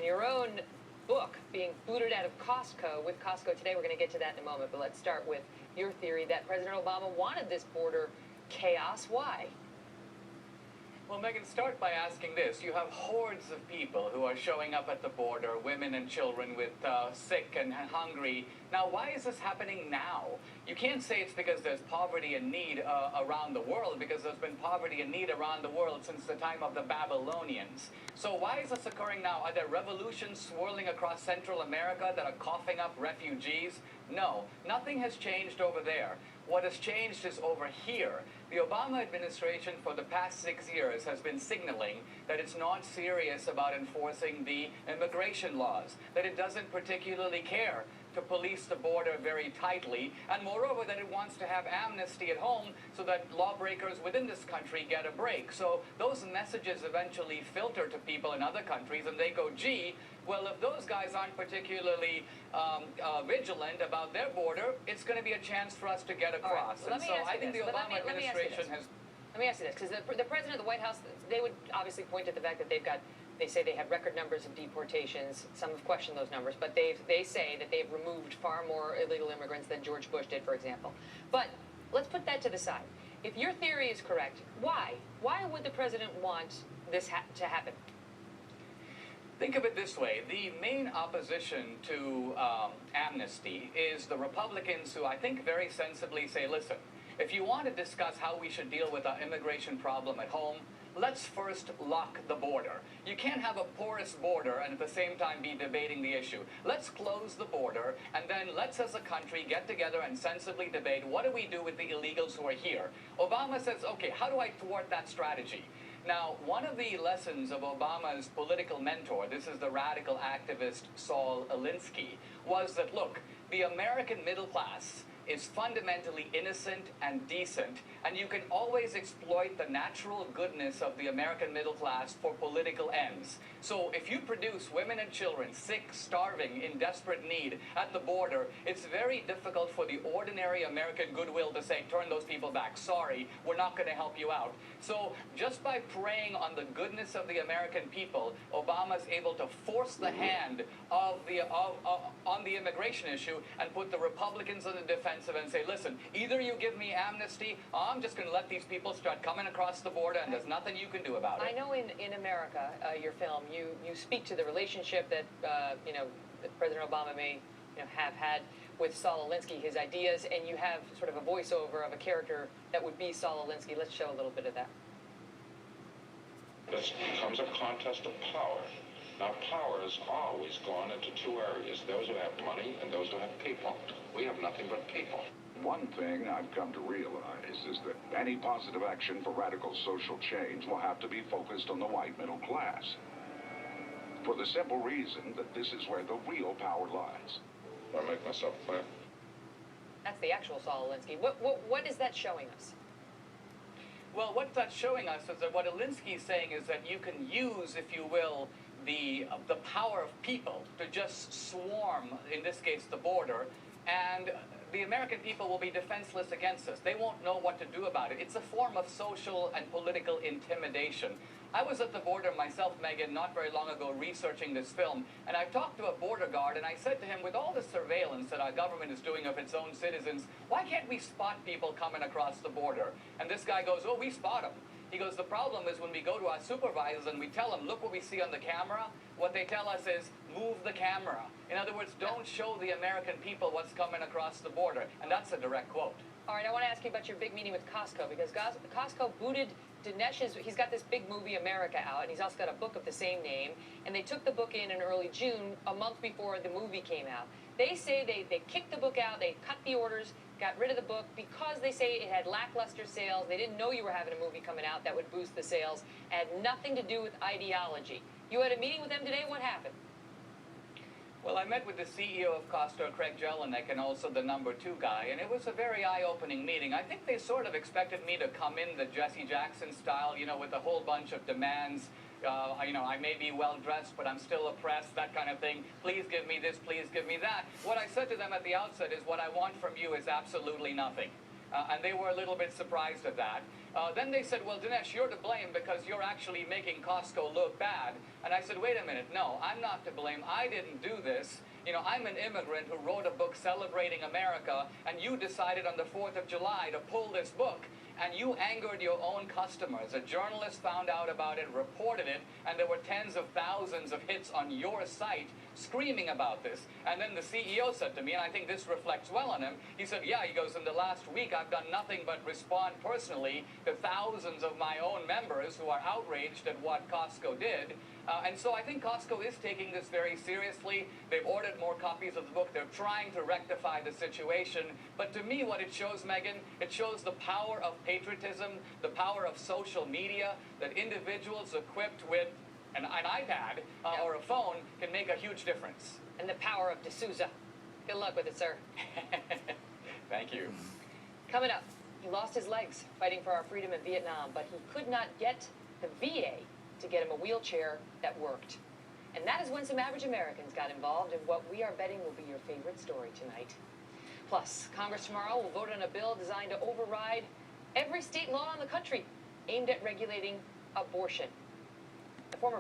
your own book being booted out of Costco with Costco today. We're going to get to that in a moment, but let's start with your theory that President Obama wanted this border chaos. Why? Well, Megan, start by asking this. You have hordes of people who are showing up at the border, women and children with sick and hungry. Now, why is this happening now? You can't say it's because there's poverty and need around the world, because there's been poverty and need around the world since the time of the Babylonians. So why is this occurring now? Are there revolutions swirling across Central America that are coughing up refugees? No, nothing has changed over there. What has changed is over here. The Obama administration for the past 6 years has been signaling that it's not serious about enforcing the immigration laws, that it doesn't particularly care to police the border very tightly, and moreover that it wants to have amnesty at home so that lawbreakers within this country get a break. So those messages eventually filter to people in other countries, and they go, gee, well, if those guys aren't particularly vigilant about their border, it's going to be a chance for us to get across. Right. And so I think the Obama administration has... Let me ask you this, because the president of the White House, they would obviously point to the fact that they say they have record numbers of deportations. Some have questioned those numbers, but they say that they've removed far more illegal immigrants than George Bush did, for example. But let's put that to the side. If your theory is correct, why? Why would the president want this to happen? Think of it this way. The main opposition to amnesty is the Republicans who I think very sensibly say, listen, if you want to discuss how we should deal with our immigration problem at home, let's first lock the border. You can't have a porous border and at the same time be debating the issue. Let's close the border, and then let's as a country get together and sensibly debate what do we do with the illegals who are here. Obama says, okay, how do I thwart that strategy? Now, one of the lessons of Obama's political mentor, this is the radical activist Saul Alinsky, was that, look, the American middle class is fundamentally innocent and decent, and you can always exploit the natural goodness of the American middle class for political ends. So if you produce women and children sick, starving, in desperate need at the border, it's very difficult for the ordinary American goodwill to say, turn those people back. Sorry, we're not going to help you out. So just by preying on the goodness of the American people, Obama's able to force the hand of on the immigration issue and put the Republicans on the defensive and say, listen, either you give me amnesty, or I'm just going to let these people start coming across the border, and there's nothing you can do about it. I know in America, your film, you speak to the relationship that that President Obama may have had with Saul Alinsky, his ideas, and you have sort of a voiceover of a character that would be Saul Alinsky. Let's show a little bit of that. This becomes a contest of power. Now, power has always gone into two areas, those who have money and those who have people. We have nothing but people. One thing I've come to realize is that any positive action for radical social change will have to be focused on the white middle class. For the simple reason that this is where the real power lies. Do I make myself clear? That's the actual Saul Alinsky. What is that showing us? Well, what that's showing us is that what Alinsky is saying is that you can use, if you will, the power of people to just swarm, in this case, the border, and the American people will be defenseless against us. They won't know what to do about it. It's a form of social and political intimidation. I was at the border myself, Megan, not very long ago researching this film, and I talked to a border guard, and I said to him, with all the surveillance that our government is doing of its own citizens, why can't we spot people coming across the border? And this guy goes, oh, we spot them. He goes, the problem is when we go to our supervisors and we tell them, look what we see on the camera, what they tell us is, move the camera. In other words, don't show the American people what's coming across the border. And that's a direct quote. All right, I want to ask you about your big meeting with Costco, because Costco booted DINESH's, he's got this big movie, America, out, and he's also got a book of the same name, and they took the book in early June, a month before the movie came out. They say they kicked the book out, they cut the orders, got rid of the book, because they say it had lackluster sales. They didn't know you were having a movie coming out that would boost the sales. It had nothing to do with ideology. You had a meeting with them today. What happened? Well, I met with the CEO of Costco, Craig Jelinek, and also the number 2 guy, and it was a very eye-opening meeting. I think they sort of expected me to come in the Jesse Jackson style, with a whole bunch of demands. I may be well-dressed, but I'm still oppressed, that kind of thing. Please give me this, please give me that. What I said to them at the outset is, what I want from you is absolutely nothing. and they were a little bit surprised at that. Then they said, well, Dinesh, you're to blame because you're actually making Costco look bad. And I said, wait a minute, no, I'm not to blame. I didn't do this. You know, I'm an immigrant who wrote a book celebrating America, and you decided on the 4th of July to pull this book, and you angered your own customers. A journalist found out about it, reported it, and there were tens of thousands of hits on your site screaming about this. And then the CEO said to me, and I think this reflects well on him, he said, yeah, he goes, in the last week I've done nothing but respond personally to thousands of my own members who are outraged at what Costco did. And so I think Costco is taking this very seriously. They've ordered more copies of the book. They're trying to rectify the situation. But to me, what it shows, Megan, it shows the power of patriotism, the power of social media, that individuals equipped with an iPad or a phone can make a huge difference. And the power of SOUZA. Good luck with it, sir. Thank you. Coming up, he lost his legs fighting for our freedom in Vietnam, but he could not get the VA to get him a wheelchair that worked. And that is when some average Americans got involved in what we are betting will be your favorite story tonight. Plus, Congress tomorrow will vote on a bill designed to override every state law in the country aimed at regulating abortion. The former